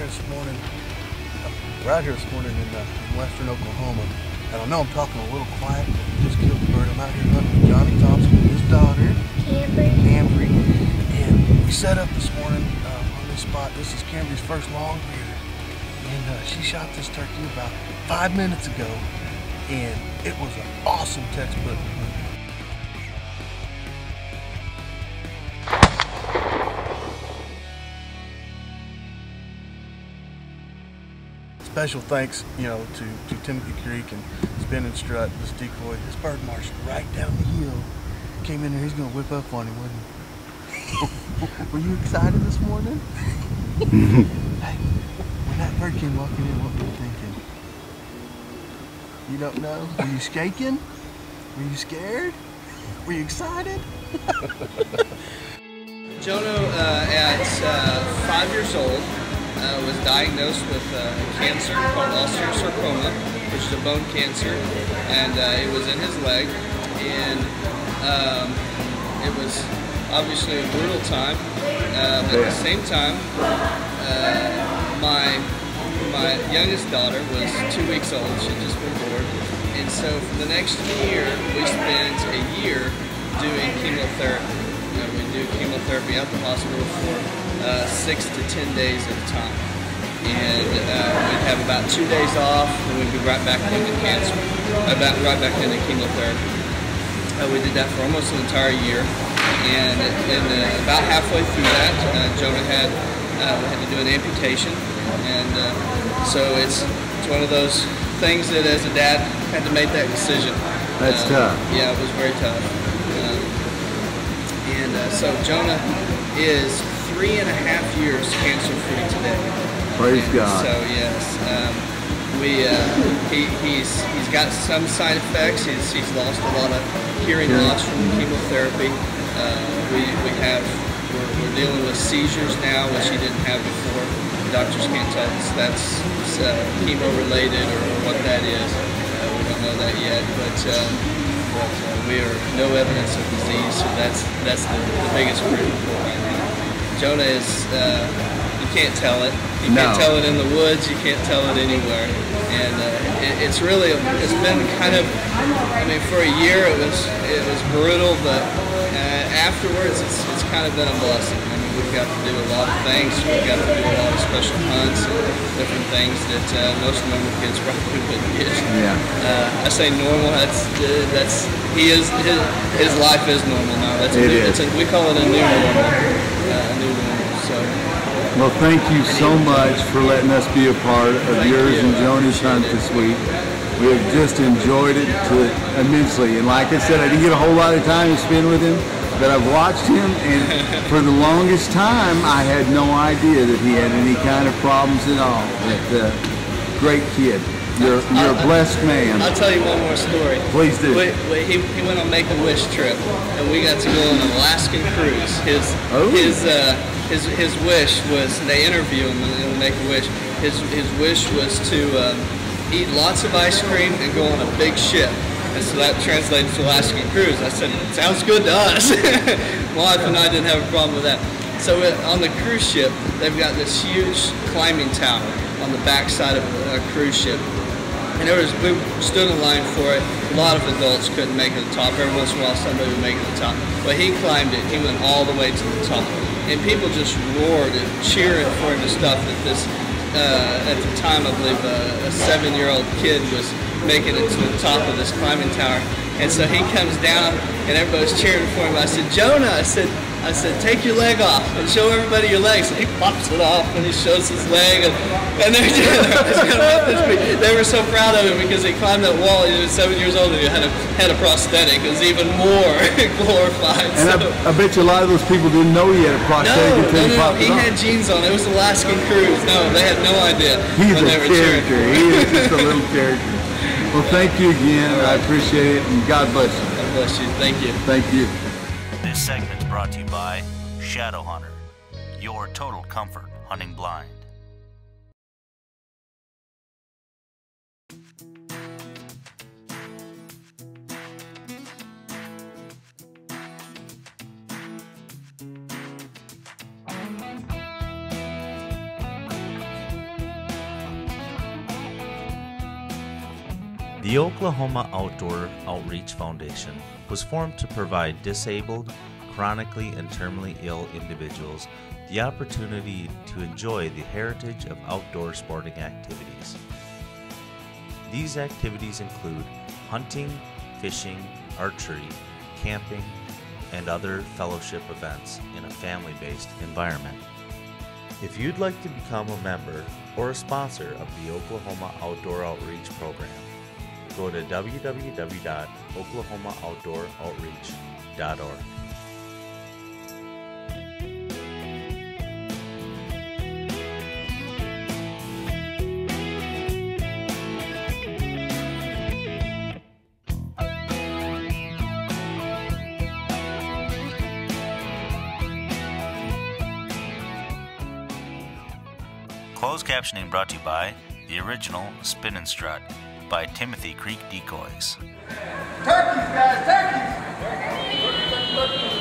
here this morning. We're out here this morning in western Oklahoma. And I know I'm talking a little quiet, but we just killed the bird. I'm out here hunting with Johnny Thompson and his daughter, Camry. And we set up this morning on this spot. This is Camry's first long beard. And she shot this turkey about 5 minutes ago. And it was an awesome textbook. Special thanks, to Timothy Creek and Spin and Strut, this decoy. This bird marched right down the hill. Came in there, he's gonna whip up on him, wasn't he? Were you excited this morning? Hey, when that bird came walking in, what were you thinking? You don't know? Were you shaking? Were you scared? Were you excited? Jonah, at 5 years old, was diagnosed with a cancer called osteosarcoma, which is a bone cancer, and it was in his leg, and it was obviously a brutal time. At the same time, my youngest daughter was 2 weeks old. She'd just been born, and so for the next year, we spent a year doing chemotherapy. We do chemotherapy at the hospital for 6 to 10 days at a time, and we'd have about 2 days off, and we'd be right back into cancer, right back into chemotherapy. We did that for almost an entire year, and about halfway through that, Jonah had to do an amputation, and so it's one of those things that as a dad had to make that decision. That's tough. Yeah, it was very tough. So Jonah is 3.5 years cancer-free today. Praise God. So yes, he's got some side effects. He's lost a lot of hearing loss from the chemotherapy. We're dealing with seizures now, which he didn't have before. The doctors can't tell us that's chemo-related or what that is. We don't know that yet, but we are no evidence of disease, so that's the biggest proof. Jonah is, you can't tell it. You can't tell it in the woods, you can't tell it anywhere. And it's been kind of, for a year it was brutal, but afterwards it's kind of been a blessing. We've got to do a lot of things. We've got to do a lot of special hunts and different things that most normal kids probably wouldn't get. Yeah. I say normal. His life is normal now. We call it a new normal. So. Well, thank you so much for letting us be a part of yours and Jonah's hunt this week. We have just enjoyed it immensely, and like I said, I didn't get a whole lot of time to spend with him. But I've watched him, and for the longest time, I had no idea that he had any kind of problems at all. But great kid. You're a blessed man. I'll tell you one more story. Please do. He went on Make-A-Wish trip, and we got to go on an Alaskan cruise. His wish was, they interview him in Make-A-Wish. His wish was to eat lots of ice cream and go on a big ship. And so that translated to Alaskan cruise. I said, sounds good to us. My wife and I didn't have a problem with that. So on the cruise ship, they've got this huge climbing tower on the back side of a cruise ship. And we stood in line for it. A lot of adults couldn't make it to the top. Every once in a while somebody would make it to the top. But he climbed it. He went all the way to the top. And people just roared and cheered for him and stuff. That this, at the time, I believe, a 7-year-old kid was making it to the top of this climbing tower, and so he comes down and everybody's cheering for him. I said, Jonah, I said, take your leg off and show everybody your legs. So he pops it off and he shows his leg, and they were so proud of him because he climbed that wall. He was 7 years old and he had a prosthetic. It was even more glorified. And so, I bet you a lot of those people didn't know he had a prosthetic until he popped it he off. had jeans on. It was Alaskan cruise. No, they had no idea. He's when a they were character. cheering. He is just a little character. Well, thank you again. I appreciate it, and God bless you. God bless you. Thank you. Thank you. This segment is brought to you by Shadow Hunter, your total comfort hunting blind. The Oklahoma Outdoor Outreach Foundation was formed to provide disabled, chronically and terminally ill individuals the opportunity to enjoy the heritage of outdoor sporting activities. These activities include hunting, fishing, archery, camping, and other fellowship events in a family-based environment. If you'd like to become a member or a sponsor of the Oklahoma Outdoor Outreach Program, go to www.oklahomooutdooroutreach.org. Closed captioning brought to you by the original Spin and Strut by Timothy Creek Decoys. Turkeys, guys, turkeys!